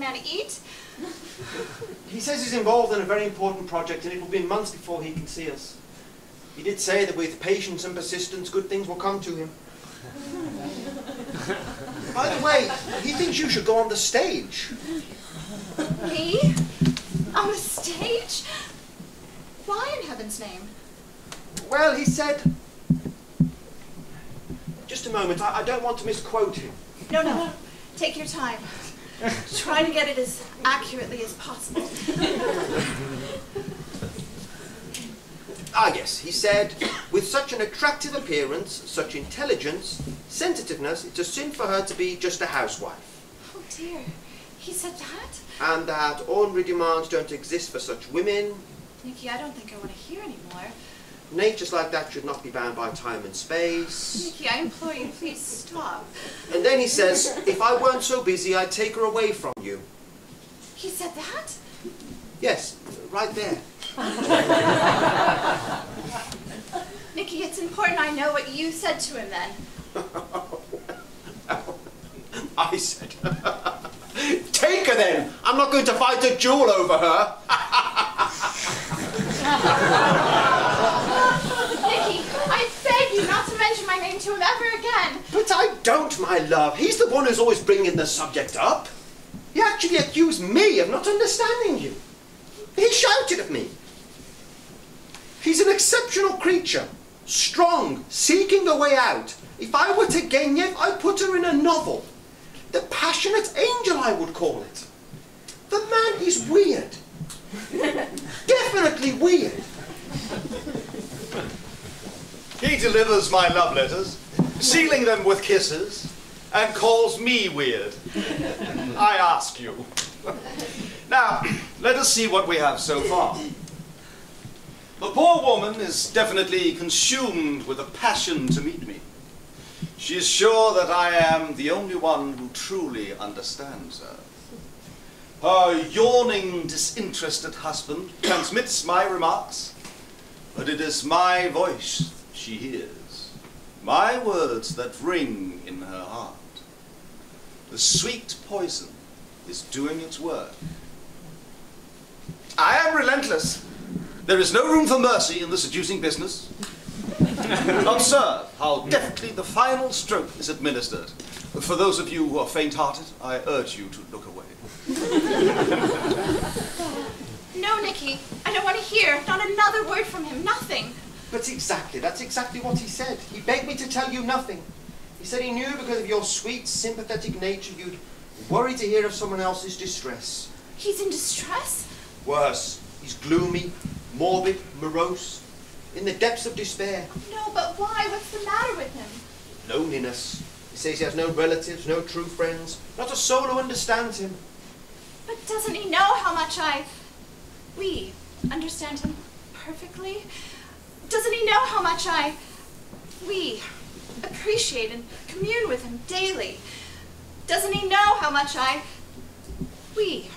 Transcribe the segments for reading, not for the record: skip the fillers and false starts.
man to eat? He says he's involved in a very important project and it will be months before he can see us. He did say that with patience and persistence, good things will come to him. By the way, he thinks you should go on the stage. Me? On the stage? Why in heaven's name? Well, he said... Just a moment, I don't want to misquote him. No. Take your time. Try to get it as accurately as possible. Ah, yes, he said, with such an attractive appearance, such intelligence, sensitiveness, it's a sin for her to be just a housewife. Oh dear, he said that? And that ordinary demands don't exist for such women. Nikki, I don't think I want to hear anymore. Natures like that should not be bound by time and space. Nikki, I implore you, please stop. And then he says, if I weren't so busy, I'd take her away from you. He said that? Yes, right there. Nikki, it's important I know what you said to him then. I said, take her then. I'm not going to fight a duel over her. Nikki, I beg you not to mention my name to him ever again. But I don't, my love. He's the one who's always bringing the subject up. He actually accused me of not understanding you. He shouted at me. She's an exceptional creature, strong, seeking a way out. If I were Turgenev, I'd put her in a novel. The passionate angel, I would call it. The man is weird. Definitely weird. He delivers my love letters, sealing them with kisses, and calls me weird. I ask you. Now, let us see what we have so far. The poor woman is definitely consumed with a passion to meet me. She is sure that I am the only one who truly understands her. Her yawning, disinterested husband transmits my remarks, but it is my voice she hears, my words that ring in her heart. The sweet poison is doing its work. I am relentless. There is no room for mercy in the seducing business. Observe how deftly the final stroke is administered. For those of you who are faint-hearted, I urge you to look away. No, Nikki, I don't want to hear not another word from him, nothing. But that's exactly what he said. He begged me to tell you nothing. He said he knew because of your sweet, sympathetic nature you'd worry to hear of someone else's distress. He's in distress? Worse, he's gloomy, morbid, morose, in the depths of despair. No, but why? What's the matter with him? Loneliness. He says he has no relatives, no true friends, not a soul who understands him. But doesn't he know how much we understand him perfectly? Doesn't he know how much we appreciate and commune with him daily? Doesn't he know how much we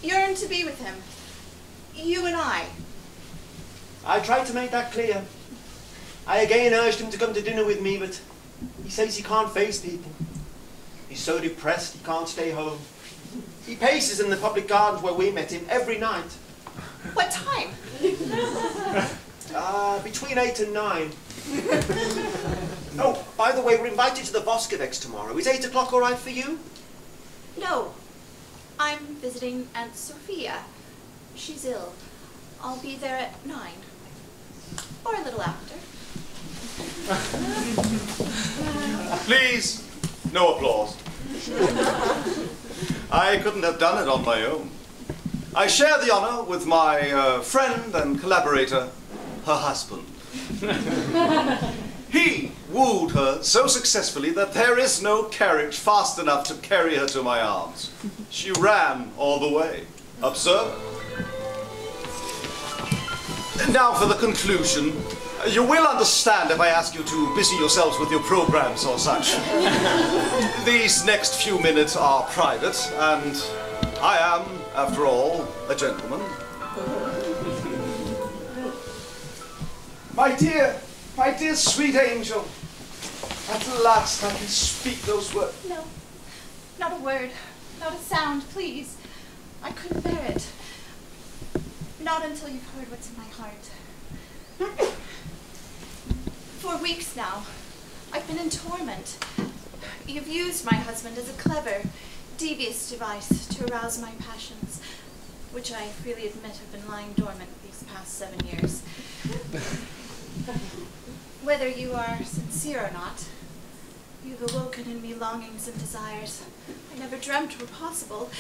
yearn to be with him? You and I. I tried to make that clear. I again urged him to come to dinner with me, but he says he can't face people. He's so depressed he can't stay home. He paces in the public gardens where we met him every night. What time? Between 8 and 9. Oh, by the way, we're invited to the Voskevex tomorrow. Is 8 o'clock all right for you? No. I'm visiting Aunt Sophia. She's ill. I'll be there at 9. Or a little after. Please, no applause. I couldn't have done it on my own. I share the honor with my friend and collaborator, her husband. He wooed her so successfully that there is no carriage fast enough to carry her to my arms. She ran all the way. Observe. Now for the conclusion. You will understand if I ask you to busy yourselves with your programs or such. These next few minutes are private, and I am, after all, a gentleman. My dear sweet angel, at last I can speak those words. No, not a word. Not a sound, please. I couldn't bear it. Not until you've heard what's in my heart. For weeks now, I've been in torment. You've used my husband as a clever, devious device to arouse my passions, which I freely admit have been lying dormant these past 7 years. Whether you are sincere or not, you've awoken in me longings and desires I never dreamt were possible.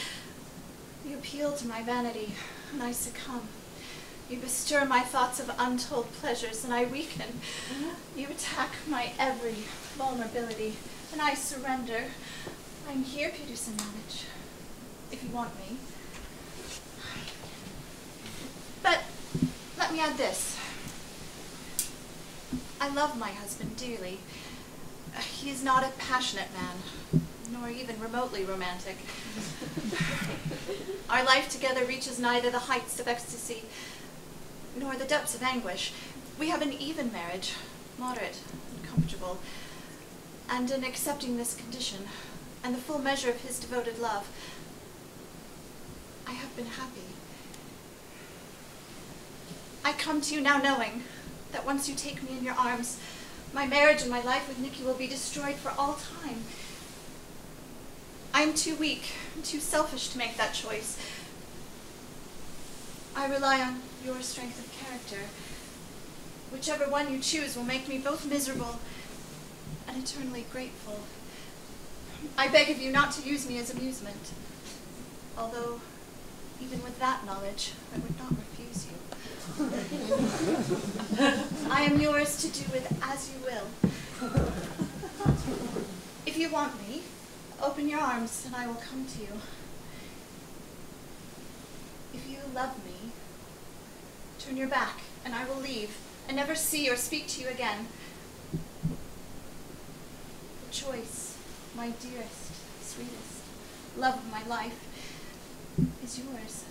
You appeal to my vanity, and I succumb. You bestir my thoughts of untold pleasures, and I weaken. You attack my every vulnerability, and I surrender. I'm here, Peter Semyonich, if you want me. But let me add this. I love my husband dearly. He is not a passionate man, nor even remotely romantic. Our life together reaches neither the heights of ecstasy nor the depths of anguish. We have an even marriage, moderate and comfortable. And in accepting this condition and the full measure of his devoted love, I have been happy. I come to you now knowing that once you take me in your arms, my marriage and my life with Nicky will be destroyed for all time. I'm too weak and too selfish to make that choice. I rely on your strength of character. Whichever one you choose will make me both miserable and eternally grateful. I beg of you not to use me as amusement, although even with that knowledge, I would not refuse you. I am yours to do with as you will. If you want me, open your arms and I will come to you. If you love me, turn your back and I will leave and never see or speak to you again. The choice, my dearest, sweetest, love of my life, is yours.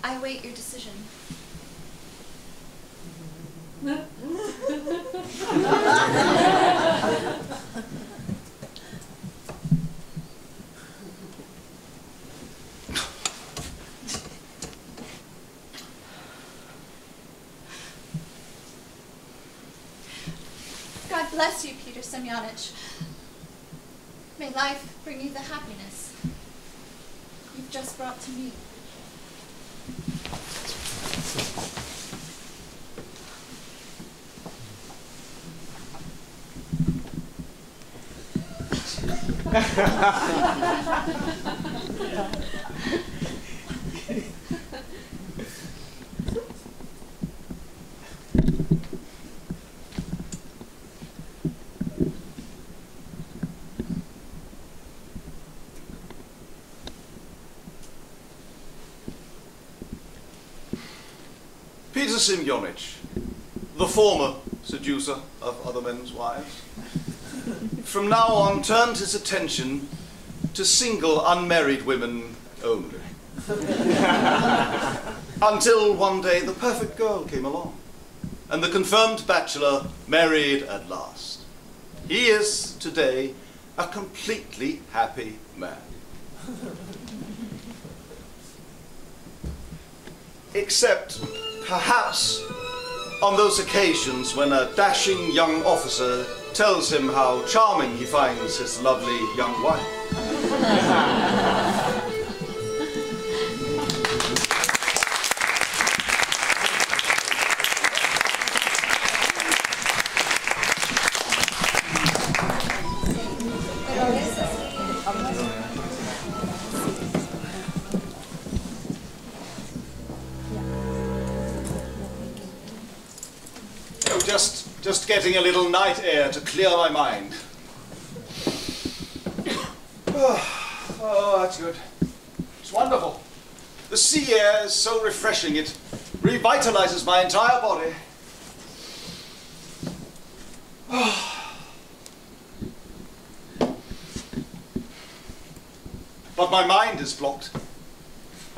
I await your decision. God bless you, Peter Semyonich. May life bring you the happiness you've just brought to me. Peter Semyonich, the former seducer of other men's wives, from now on turned his attention to single unmarried women only. Until one day the perfect girl came along, and the confirmed bachelor married at last. He is today a completely happy man. Except perhaps on those occasions when a dashing young officer tells him how charming he finds his lovely young wife. Just getting a little night air to clear my mind. Oh, that's good. It's wonderful. The sea air is so refreshing, it revitalizes my entire body. But my mind is blocked.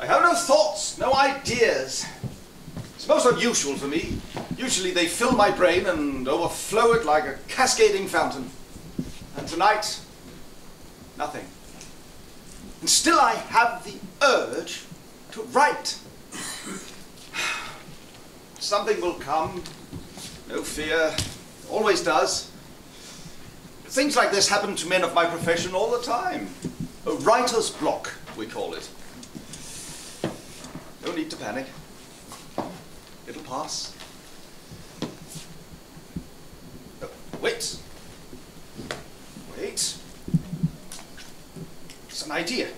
I have no thoughts, no ideas. It's most unusual for me. Usually they fill my brain and overflow it like a cascading fountain. And tonight, nothing. And still I have the urge to write. Something will come, no fear, always does. Things like this happen to men of my profession all the time. A writer's block, we call it. No need to panic. It'll pass. Wait. Wait. It's an idea.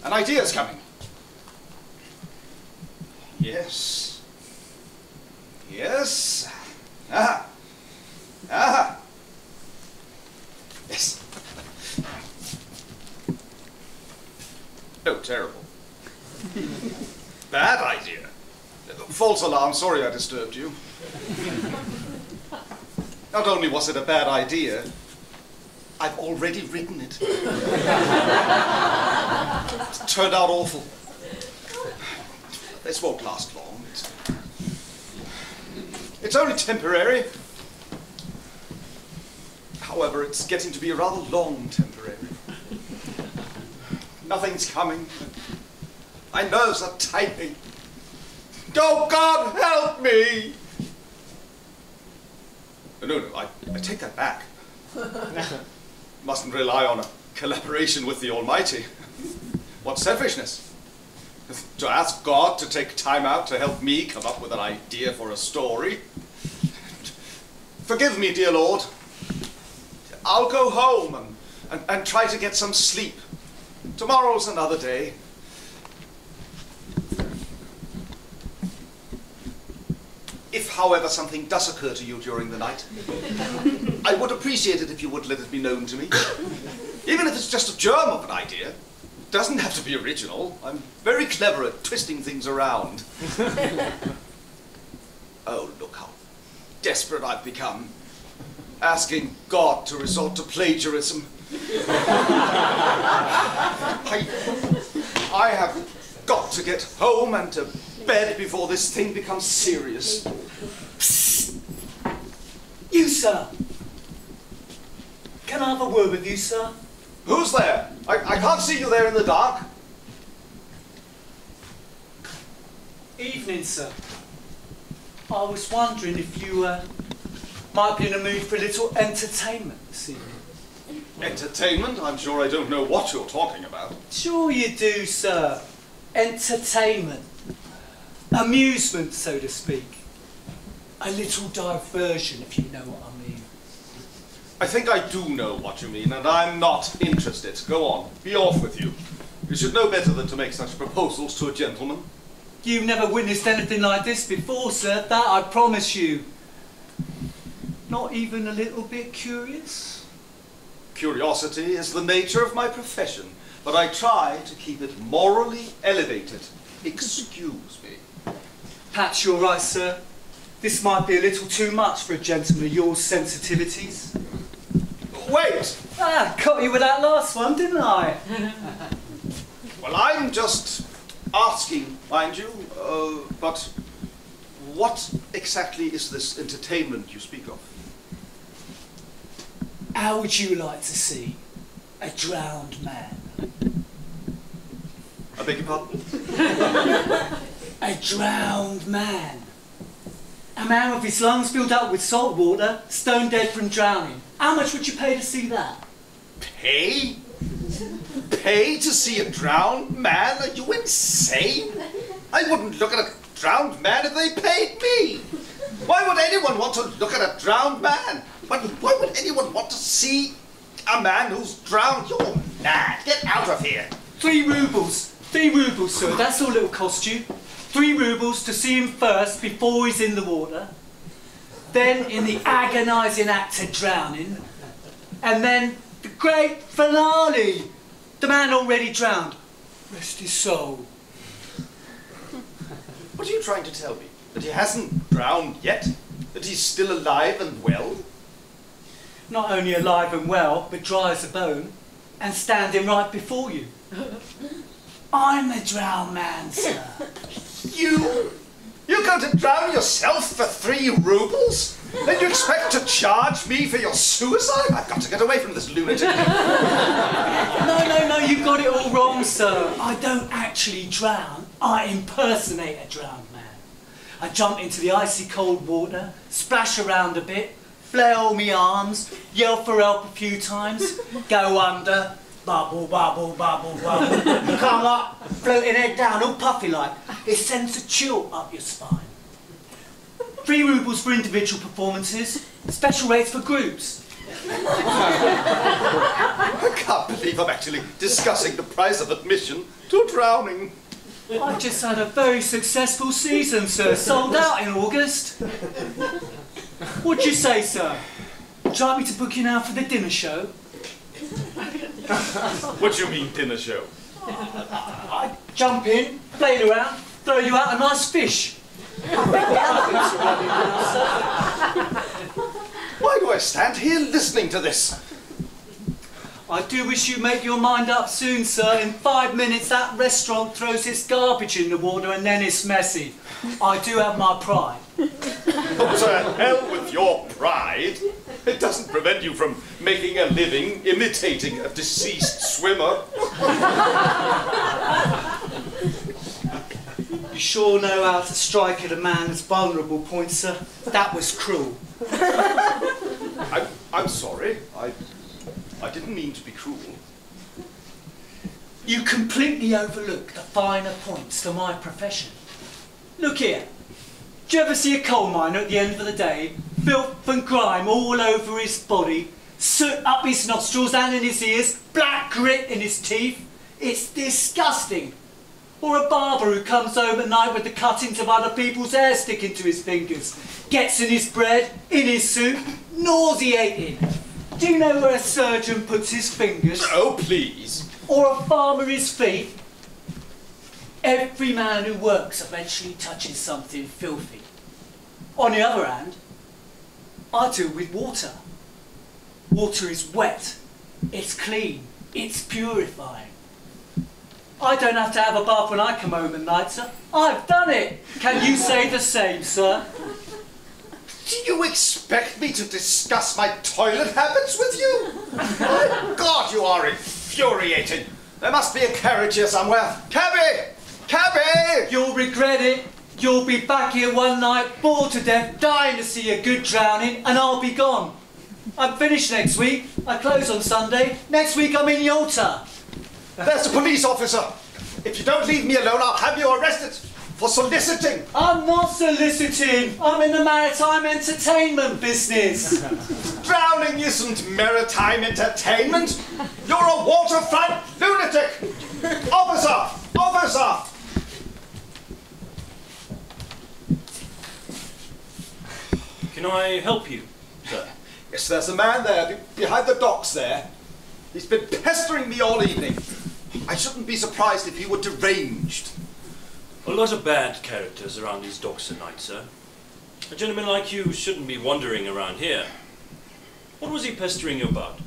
An idea's coming. Yes. Yes. Aha. Aha. Yes. Oh, terrible. Bad idea. False alarm, sorry I disturbed you. Not only was it a bad idea, I've already written it. It turned out awful. This won't last long. It's only temporary. However, it's getting to be a rather long temporary. Nothing's coming. My nerves are tightening. Oh, God, help me! No, I take that back. Mustn't rely on a collaboration with the Almighty. What selfishness. To ask God to take time out to help me come up with an idea for a story. Forgive me, dear Lord. I'll go home and try to get some sleep. Tomorrow's another day. If, however, something does occur to you during the night, I would appreciate it if you would let it be known to me. Even if it's just a germ of an idea. It doesn't have to be original. I'm very clever at twisting things around. Oh, look how desperate I've become. Asking God to resort to plagiarism. I have got to get home and to bed before this thing becomes serious. Psst. You, sir. Can I have a word with you, sir? Who's there? I can't see you there in the dark. Evening, sir. I was wondering if you might be in a mood for a little entertainment this evening. Entertainment? I'm sure I don't know what you're talking about. Sure you do, sir. Entertainment. Amusement, so to speak. A little diversion, if you know what I mean. I think I do know what you mean, and I'm not interested. Go on. Be off with you. You should know better than to make such proposals to a gentleman. You've never witnessed anything like this before, sir. That I promise you. Not even a little bit curious? Curiosity is the nature of my profession, but I try to keep it morally elevated. Excuse me. Perhaps you're right, sir. This might be a little too much for a gentleman of your sensitivities. Wait! Ah, caught you with that last one, didn't I? Well, I'm just asking, mind you, but what exactly is this entertainment you speak of? How would you like to see a drowned man? I beg your pardon? A drowned man. A man with his lungs filled up with salt water, stone dead from drowning. How much would you pay to see that? Pay? Pay to see a drowned man? Are you insane? I wouldn't look at a drowned man if they paid me. Why would anyone want to look at a drowned man? But why would anyone want to see a man who's drowned? You're mad. Get out of here. 3 rubles. 3 rubles, sir. That's all it'll cost you. 3 rubles to see him first before he's in the water. Then in the agonising act of drowning. And then the great finale. The man already drowned. Rest his soul. What are you trying to tell me? That he hasn't drowned yet? That he's still alive and well? Not only alive and well, but dry as a bone, and standing right before you. I'm the drowned man, sir. You? You're going to drown yourself for 3 rubles? Then you expect to charge me for your suicide? I've got to get away from this lunatic. No, you got it all wrong, sir. I don't actually drown. I impersonate a drowned man. I jump into the icy cold water, splash around a bit, flail me arms, yell for help a few times, go under, bubble, bubble, bubble, bubble, come up, floating head down, all puffy like. It sends a chill up your spine. 3 rubles for individual performances, special rates for groups. I can't believe I'm actually discussing the price of admission to drowning. I just had a very successful season, sir. Sold out in August. What'd you say, sir? Would you like me to book you now for the dinner show? What do you mean, dinner show? I jump in, play around, throw you out a nice fish. Why do I stand here listening to this? I do wish you'd make your mind up soon, sir. In 5 minutes, that restaurant throws its garbage in the water and then it's messy. I do have my pride. Oh, to hell with your pride. It doesn't prevent you from making a living imitating a deceased swimmer. You sure know how to strike at a man's vulnerable point, sir. That was cruel. I'm sorry. I didn't mean to be cruel. You completely overlook the finer points to my profession. Look here. Do you ever see a coal miner at the end of the day, filth and grime all over his body, soot up his nostrils and in his ears, black grit in his teeth? It's disgusting. Or a barber who comes home at night with the cuttings of other people's hair sticking to his fingers, gets in his bread, in his soup, nauseating. Do you know where a surgeon puts his fingers? Oh, please. Or a farmer his feet? Every man who works eventually touches something filthy. On the other hand, I deal with water. Water is wet, it's clean, it's purifying. I don't have to have a bath when I come home at night, sir. I've done it. Can you say the same, sir? Do you expect me to discuss my toilet habits with you? My God, you are infuriating. There must be a carriage here somewhere. Cabby! Cabby! You'll regret it. You'll be back here one night, bored to death, dying to see a good drowning, and I'll be gone. I'm finished next week. I close on Sunday. Next week I'm in Yalta. There's a police officer. If you don't leave me alone, I'll have you arrested for soliciting. I'm not soliciting. I'm in the maritime entertainment business. Drowning isn't maritime entertainment. You're a waterfront lunatic. Officer! Officer! Can I help you, sir? Yes, there's a man there, behind the docks there. He's been pestering me all evening. I shouldn't be surprised if he were deranged. A lot of bad characters around these docks at night, sir. A gentleman like you shouldn't be wandering around here. What was he pestering you about?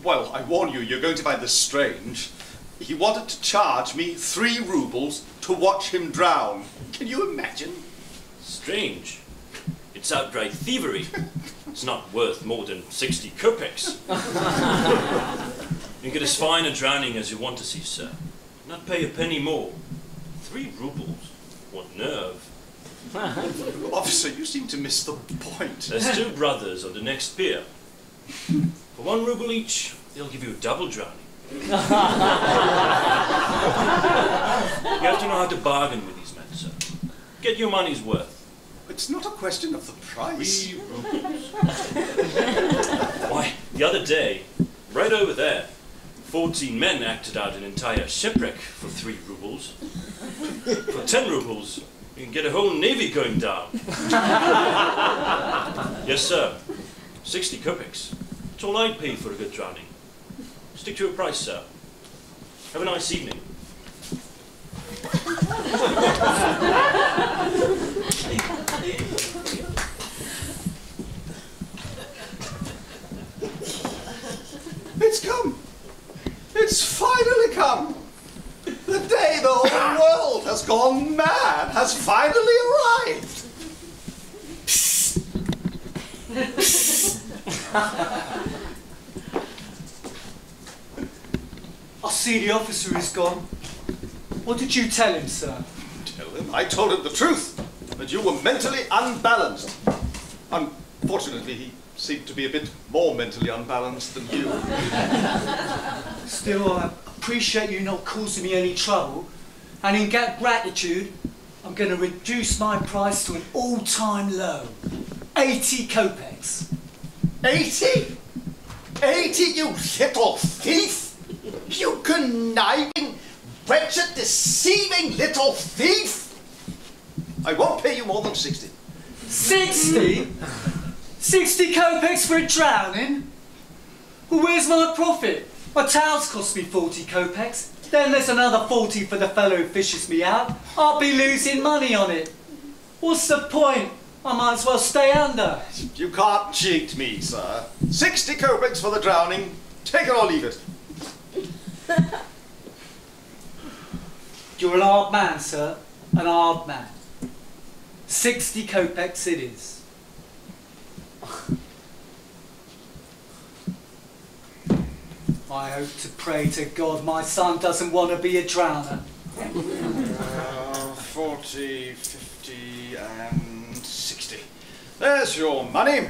Well, I warn you, you're going to find this strange. He wanted to charge me 3 rubles to watch him drown. Can you imagine? Strange. It's outright thievery. It's not worth more than 60 kopecks. You can get as fine a drowning as you want to see, sir. Not pay a penny more. 3 rubles? What nerve. Officer, you seem to miss the point. There's 2 brothers on the next pier. For 1 ruble each, they'll give you a double drowning. You have to know how to bargain with these men, sir. Get your money's worth. It's not a question of the price. 3 rubles. Why, the other day, right over there, 14 men acted out an entire shipwreck for 3 rubles. For 10 rubles, you can get a whole navy going down. Yes, sir. 60 kopecks. That's all I'd pay for a good drowning. Stick to a price, sir. Have a nice evening. It's come. It's finally come. The day the whole world has gone gone mad has finally arrived. I see the officer is gone. What did you tell him, sir? Tell him? I told him the truth, that you were mentally unbalanced. Unfortunately, he seemed to be a bit more mentally unbalanced than you. Still, I appreciate you not causing me any trouble, and in gratitude, I'm going to reduce my price to an all-time low. 80 kopecks. 80? 80, you little thief! You conniving, wretched, deceiving little thief! I won't pay you more than 60. 60? 60 kopecks for a drowning? Well, where's my profit? My towels cost me 40 kopecks. Then there's another 40 for the fellow who fishes me out. I'll be losing money on it. What's the point? I might as well stay under. You can't cheat me, sir. 60 kopecks for the drowning. Take it or leave it. You're an hard man, sir. An hard man. 60 kopecks it is. I hope to pray to God my son doesn't want to be a drowner. 40, 50 and 60. There's your money.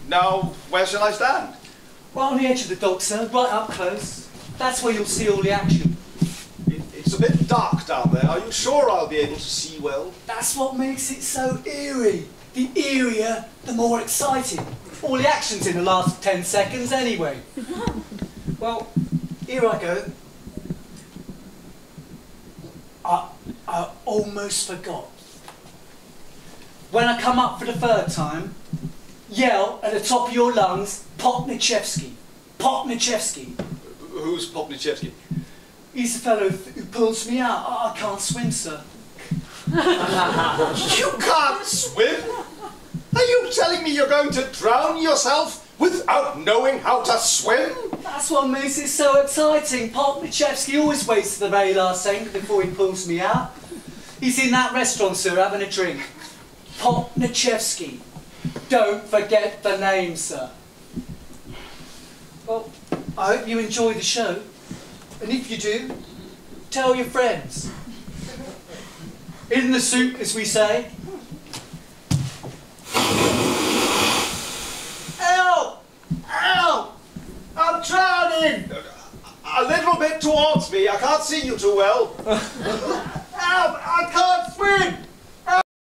Now, where shall I stand? Right on the edge of the dock, sir, right up close. That's where you'll see all the action. It's a bit dark down there. Are you sure I'll be able to see well? That's what makes it so eerie. The eerier, the more exciting. All the action's in the last 10 seconds anyway. Well, here I go. I almost forgot. When I come up for the third time, yell at the top of your lungs, Popnichevsky. Popnichevsky. Who's Popnichevsky? He's the fellow who pulls me out. I can't swim, sir. You can't swim? Are you telling me you're going to drown yourself without knowing how to swim? That's what makes it so exciting. Popnichevsky always waits to the very last second before he pulls me out. He's in that restaurant, sir, having a drink. Popnichevsky. Don't forget the name, sir. Well, I hope you enjoy the show. And if you do, tell your friends. In the soup, as we say. Help! Help! I'm drowning! A little bit towards me. I can't see you too well.